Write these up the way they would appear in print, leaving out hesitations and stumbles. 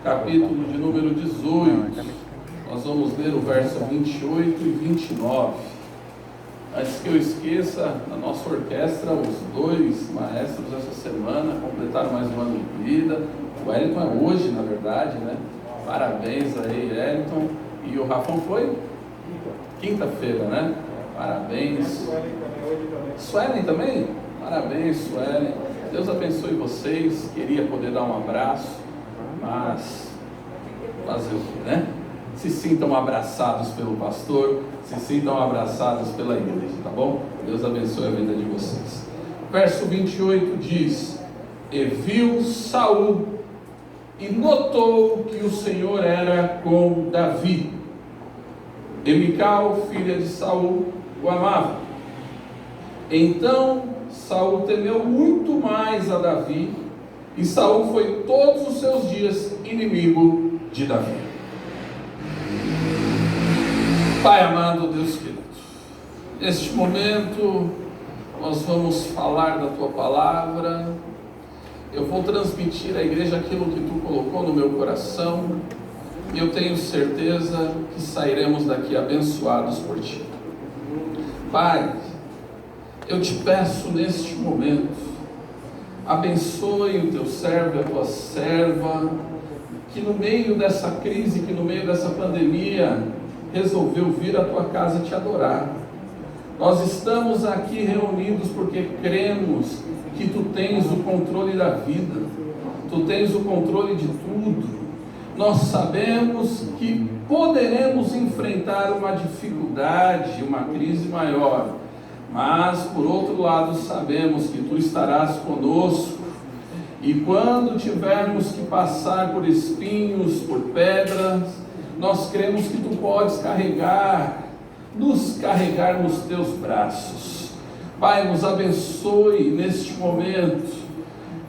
capítulo de número 18. Nós vamos ler o verso 28 e 29. Antes que eu esqueça, na nossa orquestra, os dois maestros essa semana completaram mais um ano de vida. O Wellington é hoje, na verdade, né? Parabéns aí, Wellington. E o Rafão foi? Quinta-feira, né? Parabéns. Suelen também? Parabéns, Suelen. Deus abençoe vocês. Queria poder dar um abraço, mas fazer o quê, né? Se sintam abraçados pelo pastor, se sintam abraçados pela igreja, tá bom? Deus abençoe a vida de vocês. Verso 28 diz: E viu Saul e notou que o Senhor era com Davi, e Mical, filha de Saul, o amava. Então Saul temeu muito mais a Davi, e Saul foi todos os seus dias inimigo de Davi. Pai amado, Deus querido, neste momento nós vamos falar da Tua Palavra. Eu vou transmitir à igreja aquilo que Tu colocou no meu coração, e eu tenho certeza que sairemos daqui abençoados por Ti. Pai, eu te peço neste momento, abençoe o Teu servo e a Tua serva, que no meio dessa crise, que no meio dessa pandemia, resolveu vir à Tua casa te adorar. Nós estamos aqui reunidos porque cremos que Tu tens o controle da vida, Tu tens o controle de tudo. Nós sabemos que poderemos enfrentar uma dificuldade, uma crise maior, mas por outro lado sabemos que Tu estarás conosco, e quando tivermos que passar por espinhos, por pedras, nós cremos que Tu podes nos carregar nos Teus braços. Pai, nos abençoe neste momento,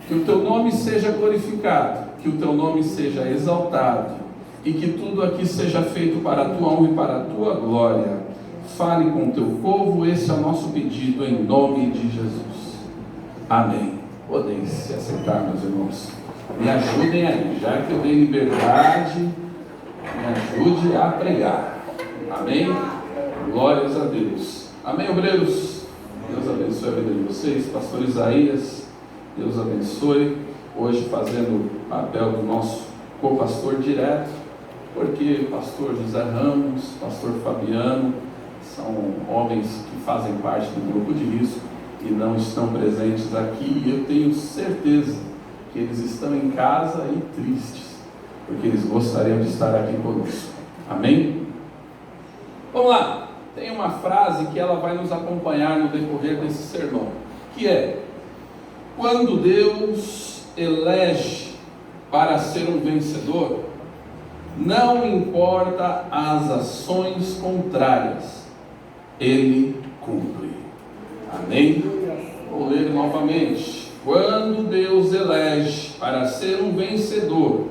que o Teu nome seja glorificado, que o Teu nome seja exaltado, e que tudo aqui seja feito para a Tua honra e para a Tua glória. Fale com o Teu povo, esse é o nosso pedido, em nome de Jesus. Amém. Podem se aceitar, meus irmãos. Me ajudem aí, já que eu dei liberdade, me ajude a pregar. Amém? Glórias a Deus. Amém, obreiros? Deus abençoe a vida de vocês. Pastor Isaías, Deus abençoe. Hoje fazendo o papel do nosso co-pastor direto, porque pastor José Ramos, pastor Fabiano, são homens que fazem parte do grupo de risco e não estão presentes aqui, e eu tenho certeza que eles estão em casa e tristes, porque eles gostariam de estar aqui conosco. Amém? Vamos lá, tem uma frase que ela vai nos acompanhar no decorrer desse sermão, que é: quando Deus elege para ser um vencedor, não importa as ações contrárias, Ele cumpre. Amém? Vou ler novamente. Quando Deus elege para ser um vencedor,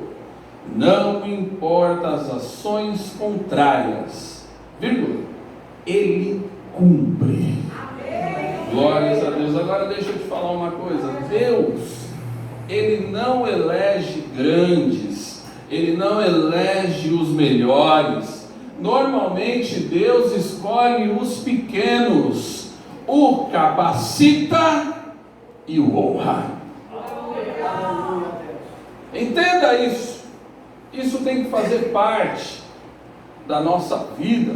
não importa as ações contrárias, vírgula, Ele cumpre. Glórias a Deus. Agora deixa eu te falar uma coisa. Deus, Ele não elege grandes, Ele não elege os melhores. Normalmente Deus escolhe os pequenos, o capacita e o honra. Entenda isso. Isso tem que fazer parte da nossa vida.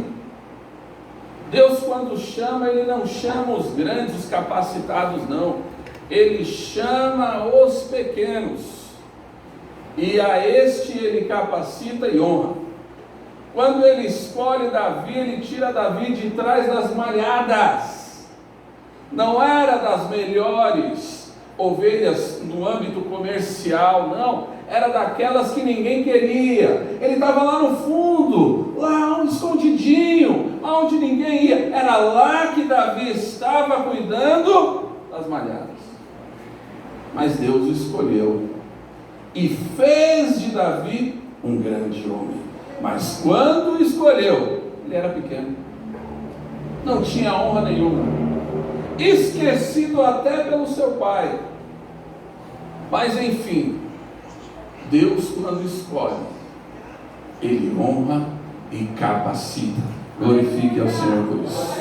Deus, quando chama, Ele não chama os grandes, os capacitados, não. Ele chama os pequenos, e a este Ele capacita e honra. Quando Ele escolhe Davi, Ele tira Davi de trás das malhadas. Não era das melhores ovelhas no âmbito comercial, não. Era daquelas que ninguém queria. Ele estava lá no fundo, lá escondidinho, onde ninguém ia. Era lá que Davi estava cuidando das malhadas. Mas Deus o escolheu e fez de Davi um grande homem. Mas quando o escolheu, ele era pequeno, não tinha honra nenhuma, esquecido até pelo seu pai. Mas enfim, Deus, quando escolhe, Ele honra e capacita. Glorifique ao Senhor por isso.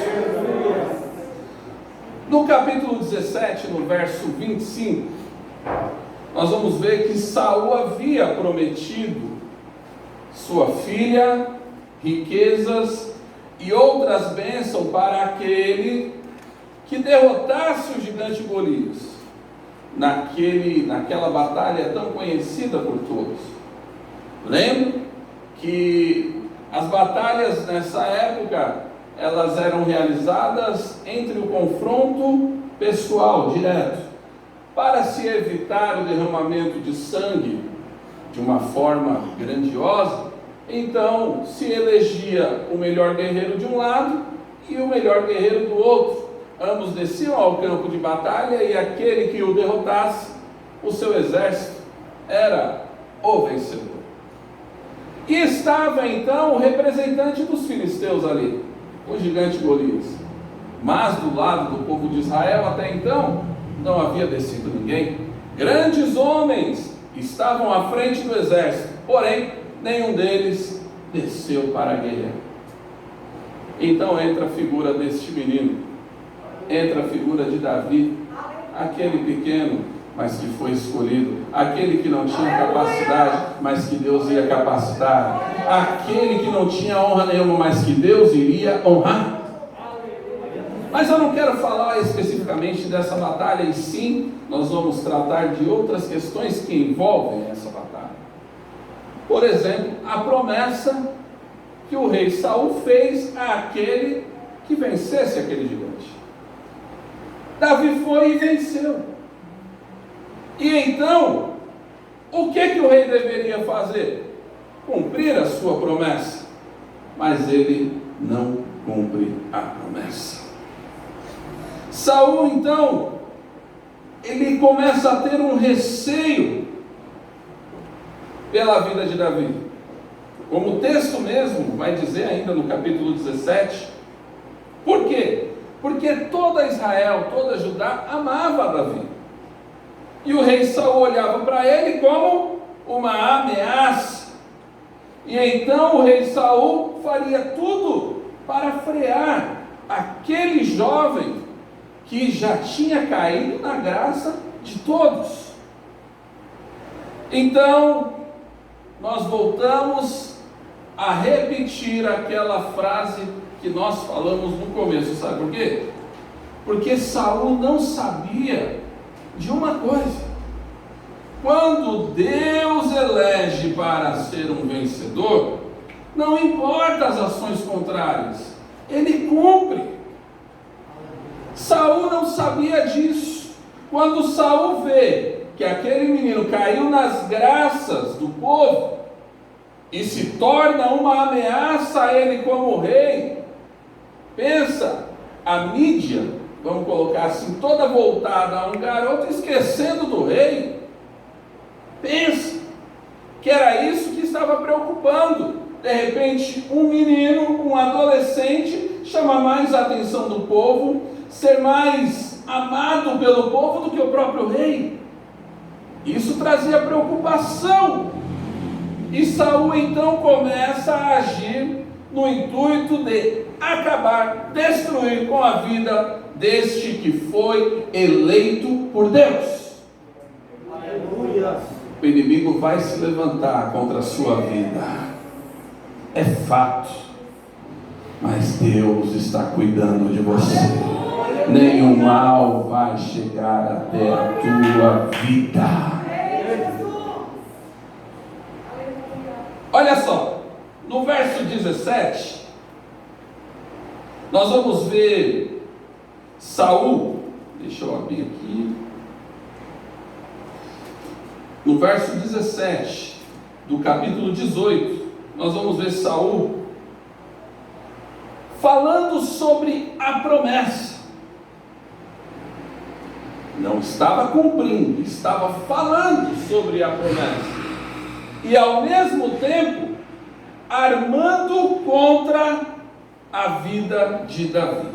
No capítulo 17, no verso 25, nós vamos ver que Saul havia prometido sua filha, riquezas e outras bênçãos para aquele que derrotasse o gigante Golias, naquela batalha tão conhecida por todos. Lembra que as batalhas nessa época, elas eram realizadas entre o confronto pessoal, direto, para se evitar o derramamento de sangue de uma forma grandiosa. Então se elegia o melhor guerreiro de um lado e o melhor guerreiro do outro. Ambos desciam ao campo de batalha e aquele que o derrotasse, o seu exército era o vencedor. E estava então o representante dos filisteus ali, o gigante Golias. Mas do lado do povo de Israel até então não havia descido ninguém. Grandes homens estavam à frente do exército, porém nenhum deles desceu para a guerra. Então entra a figura deste menino, entra a figura de Davi, aquele pequeno, mas que foi escolhido, aquele que não tinha capacidade, mas que Deus ia capacitar, aquele que não tinha honra nenhuma, mas que Deus iria honrar. Mas eu não quero falar especificamente dessa batalha, e sim, nós vamos tratar de outras questões que envolvem essa batalha. Por exemplo, a promessa que o rei Saul fez àquele que vencesse aquele gigante. Davi foi e venceu. E então, o que o rei deveria fazer? Cumprir a sua promessa. Mas ele não cumpre a promessa. Saul, então, ele começa a ter um receio pela vida de Davi. Como o texto mesmo vai dizer ainda no capítulo 17. Por quê? Porque toda Israel, toda Judá amava Davi. E o rei Saul olhava para ele como uma ameaça. E então o rei Saul faria tudo para frear aquele jovem que já tinha caído na graça de todos. Então, nós voltamos a repetir aquela frase que nós falamos no começo. Sabe por quê? Porque Saul não sabia de uma coisa: quando Deus elege para ser um vencedor, não importa as ações contrárias, Ele cumpre. Saul não sabia disso. Quando Saul vê que aquele menino caiu nas graças do povo e se torna uma ameaça a ele como rei, pensa, a mídia, vamos colocar assim, toda voltada a um garoto, esquecendo do rei. Pensa que era isso que estava preocupando. De repente, um menino, um adolescente, chama mais a atenção do povo, ser mais amado pelo povo do que o próprio rei. Isso trazia preocupação. E Saul então começa a agir no intuito de acabar, destruir com a vida deste que foi eleito por Deus. Aleluia. O inimigo vai se levantar contra a sua vida, é fato, mas Deus está cuidando de você. Nenhum mal vai chegar até a tua vida. Olha só, no verso 17, nós vamos ver Saul, deixa eu abrir aqui, no verso 17 do capítulo 18, nós vamos ver Saul falando sobre a promessa. Não estava cumprindo, estava falando sobre a promessa. E ao mesmo tempo, armando contra a vida de Davi.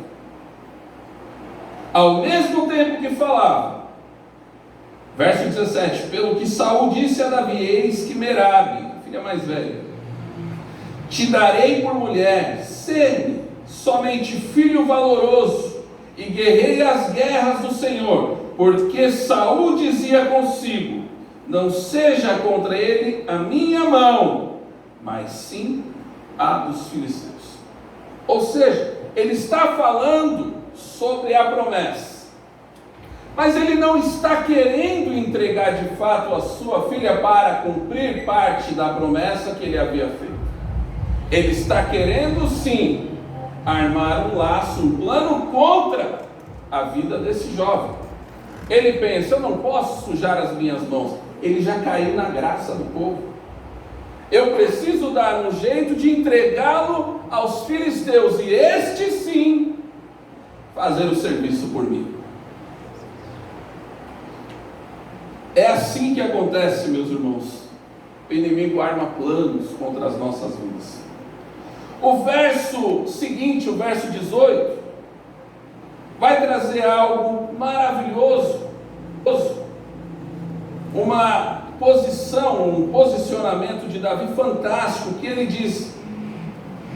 Ao mesmo tempo que falava, Verso 17: pelo que Saul disse a Davi: eis que Merabe, a filha mais velha, te darei por mulher, sê somente filho valoroso, e guerreie as guerras do Senhor, porque Saul dizia consigo: não seja contra ele a minha mão, mas sim a dos filisteus. Ou seja, ele está falando sobre a promessa, mas ele não está querendo entregar de fato a sua filha para cumprir parte da promessa que ele havia feito. Ele está querendo sim armar um laço, um plano contra a vida desse jovem. Ele pensa: eu não posso sujar as minhas mãos. Ele já caiu na graça do povo. Eu preciso dar um jeito de entregá-lo aos filisteus, e este sim fazer o serviço por mim. É assim que acontece, meus irmãos. O inimigo arma planos contra as nossas vidas. O verso seguinte, o verso 18, vai trazer algo maravilhoso, uma posição, um posicionamento de Davi fantástico, que ele diz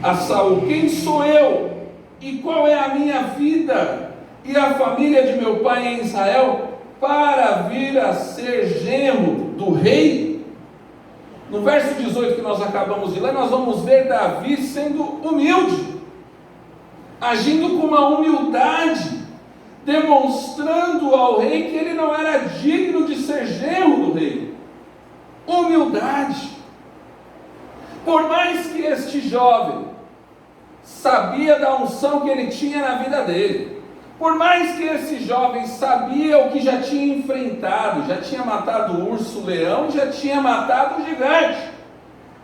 a Saul: quem sou eu? E qual é a minha vida? E a família de meu pai em Israel, para vir a ser genro do rei? No verso 18 que nós acabamos de ler, nós vamos ver Davi sendo humilde, agindo com uma humildade, demonstrando ao rei que ele não era digno de ser genro do rei. Humildade. Por mais que este jovem sabia da unção que ele tinha na vida dele, por mais que esse jovem sabia o que já tinha enfrentado, já tinha matado o urso, o leão, já tinha matado o gigante,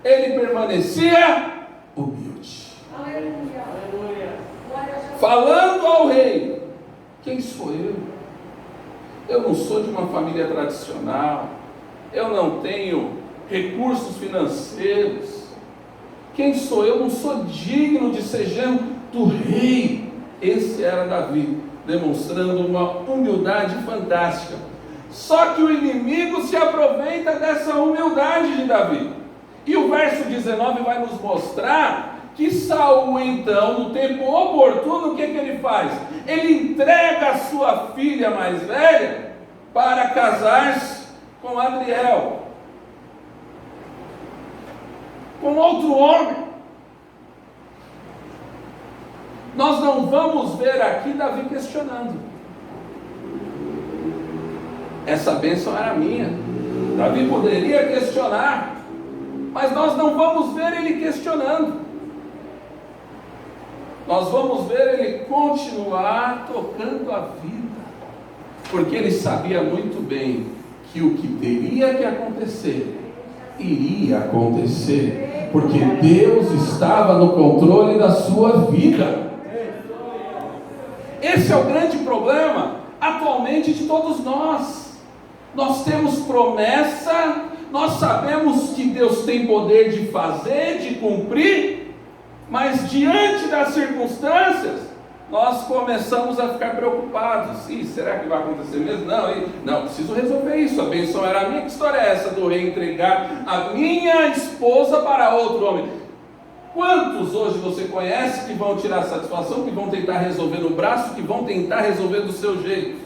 ele permanecia humilde. Aleluia. Falando ao rei: quem sou eu? Eu não sou de uma família tradicional, eu não tenho recursos financeiros. Quem sou eu? Eu não sou digno de ser genro do rei. Esse era Davi, demonstrando uma humildade fantástica. Só que o inimigo se aproveita dessa humildade de Davi. E o verso 19 vai nos mostrar que Saul, então, no tempo oportuno, o que ele faz? Ele entrega a sua filha mais velha para casar-se com Adriel, com outro homem. Nós não vamos ver aqui Davi questionando: essa bênção era minha. Davi poderia questionar, mas nós não vamos ver ele questionando. Nós vamos ver ele continuar tocando a vida, porque ele sabia muito bem que o que teria que acontecer, iria acontecer, porque Deus estava no controle da sua vida. Esse é o grande problema atualmente de todos nós. Nós temos promessa, nós sabemos que Deus tem poder de fazer, de cumprir, mas diante das circunstâncias, nós começamos a ficar preocupados. Será que vai acontecer mesmo? Não, preciso resolver isso. A bênção era minha. Que história é essa do rei entregar a minha esposa para outro homem? Quantos hoje você conhece que vão tirar satisfação, que vão tentar resolver no braço, que vão tentar resolver do seu jeito?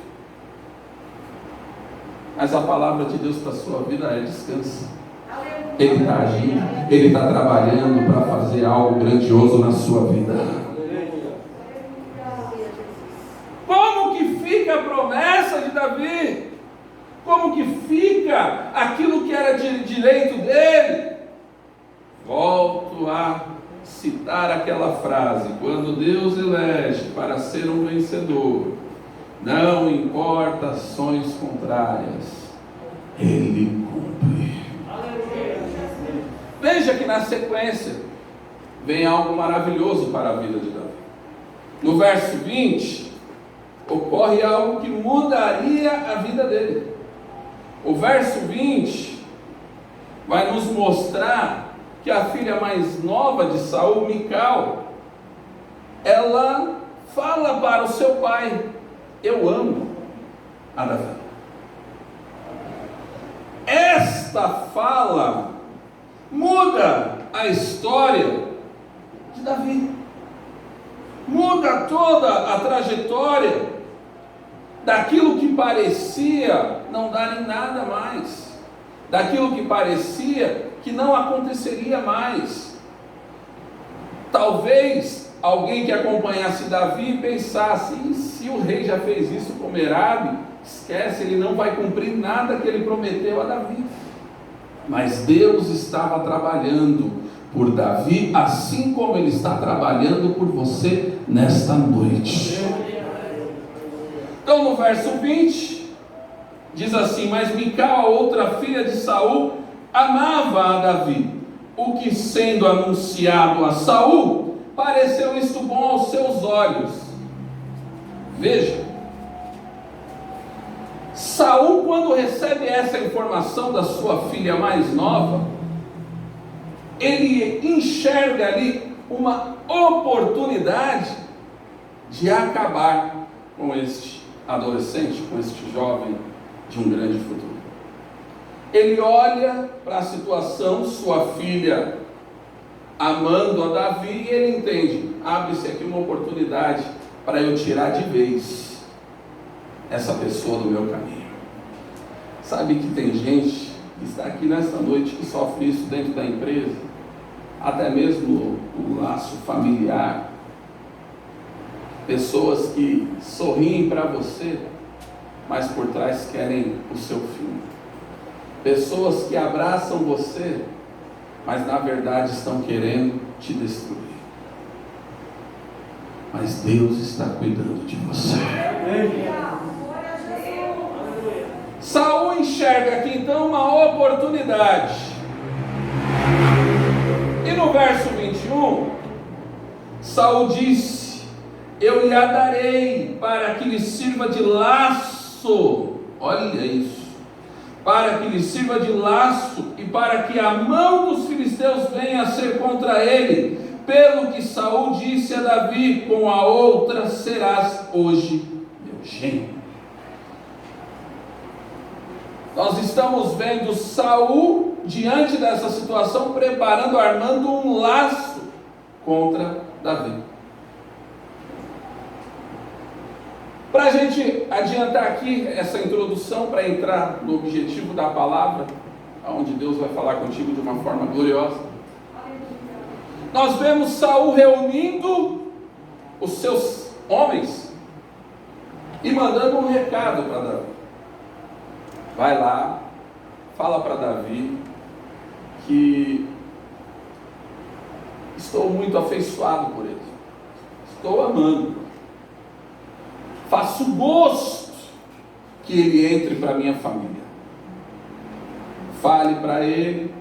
Mas a palavra de Deus para a sua vida é: descansa. Ele está agindo, Ele está trabalhando para fazer algo grandioso na sua vida. Como que fica a promessa de Davi? Como que fica aquilo que era direito dele? Volto a citar aquela frase: quando Deus elege para ser um vencedor, não importa ações contrárias, Ele cumpre. Veja que na sequência vem algo maravilhoso para a vida de Davi. No verso 20, ocorre algo que mudaria a vida dele. O verso 20 vai nos mostrar que a filha mais nova de Saul, Mical, ela fala para o seu pai: eu amo a Davi. esta fala muda a história de Davi, muda toda a trajetória daquilo que parecia não dar em nada mais, daquilo que parecia que não aconteceria mais. Talvez alguém que acompanhasse Davi pensasse: e se o rei já fez isso com Merabe, esquece, ele não vai cumprir nada que ele prometeu a Davi. Mas Deus estava trabalhando por Davi, assim como Ele está trabalhando por você nesta noite. Então no verso 20, diz assim: mas Mical, outra filha de Saul, amava a Davi, o que sendo anunciado a Saul, pareceu isto bom aos seus olhos. Veja, Saul, quando recebe essa informação da sua filha mais nova, ele enxerga ali uma oportunidade de acabar com este adolescente, com este jovem de um grande futuro. Ele olha para a situação, sua filha amando a Davi, e ele entende: abre-se aqui uma oportunidade para eu tirar de vez essa pessoa do meu caminho. Sabe que tem gente que está aqui nesta noite que sofre isso dentro da empresa, até mesmo o laço familiar. Pessoas que sorriem para você, mas por trás querem o seu fim. Pessoas que abraçam você, mas na verdade estão querendo te destruir. Mas Deus está cuidando de você. Saul enxerga aqui então uma oportunidade. E no verso 21, Saul disse: eu lhe a darei para que lhe sirva de laço. Olha isso. Para que lhe sirva de laço e para que a mão dos filisteus venha a ser contra ele. Pelo que Saul disse a Davi: com a outra serás hoje meu genro. Nós estamos vendo Saul, diante dessa situação, preparando, armando um laço contra Davi. Para a gente adiantar aqui essa introdução, para entrar no objetivo da palavra, onde Deus vai falar contigo de uma forma gloriosa, nós vemos Saul reunindo os seus homens e mandando um recado para Davi. Vai lá, fala para Davi que estou muito afeiçoado por ele, estou amando, faço gosto que ele entre para a minha família. Fale para ele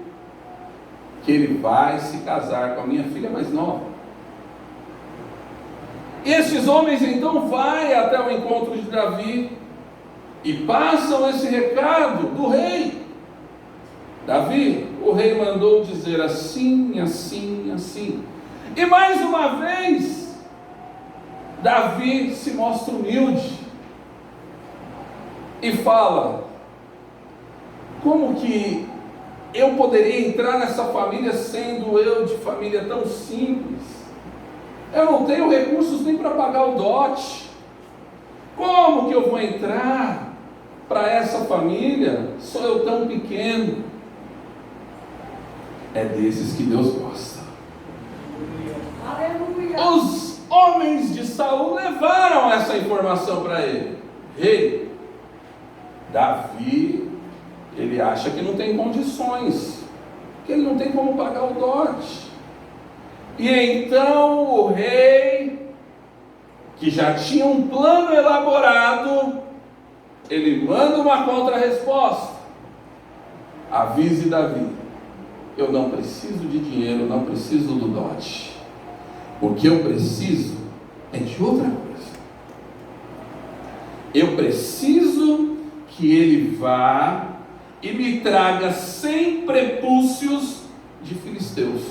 que ele vai se casar com a minha filha mais nova. Esses homens então vão até o encontro de Davi e passam esse recado do rei. Davi, o rei mandou dizer assim, assim, assim. E mais uma vez, Davi se mostra humilde e fala: como que eu poderia entrar nessa família sendo eu de família tão simples? Eu não tenho recursos nem para pagar o dote. Como que eu vou entrar para essa família? Sou eu tão pequeno. É desses que Deus gosta. Aleluia. Os homens de Saul levaram essa informação para ele: rei, Davi, ele acha que não tem condições, que ele não tem como pagar o dote. E então o rei, que já tinha um plano elaborado, ele manda uma contra-resposta: avise Davi, eu não preciso de dinheiro, não preciso do dote, o que eu preciso é de outra coisa. Eu preciso que ele vá e me traga 100 prepúcios de filisteus.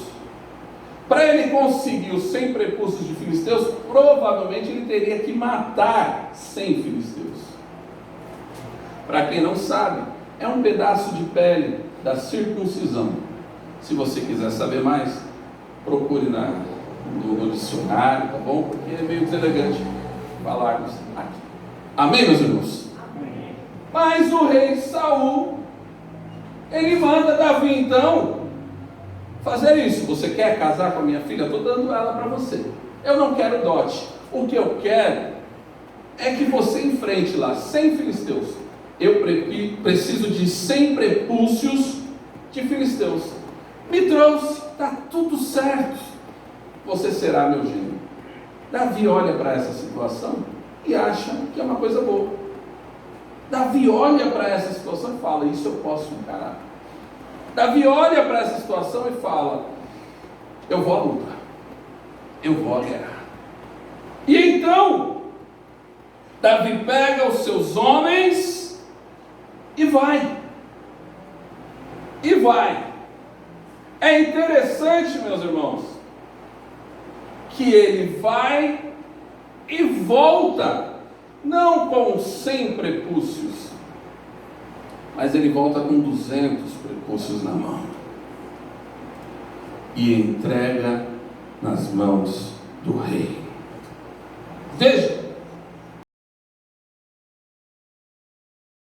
Para ele conseguir os 100 prepúcios de filisteus, provavelmente ele teria que matar 100 filisteus. Para quem não sabe, é um pedaço de pele da circuncisão. Se você quiser saber mais, procure no dicionário, tá bom? Porque é meio deselegante falarmos aqui. Amém, meus irmãos? Amém. Mas o rei Saul, ele manda Davi então fazer isso. Você quer casar com a minha filha? Estou dando ela para você. Eu não quero dote. O que eu quero é que você enfrente lá 100 filisteus. Eu preciso de 100 prepúcios de filisteus. Me trouxe, está tudo certo. Você será meu genro. Davi olha para essa situação e acha que é uma coisa boa. Davi olha para essa situação e fala: isso eu posso encarar. Davi olha para essa situação e fala: eu vou à luta, eu vou à guerra. E então Davi pega os seus homens e vai. É interessante, meus irmãos, que ele vai e volta, não com 100 prepúcios, mas ele volta com 200 prepúcios na mão e entrega nas mãos do rei. Veja,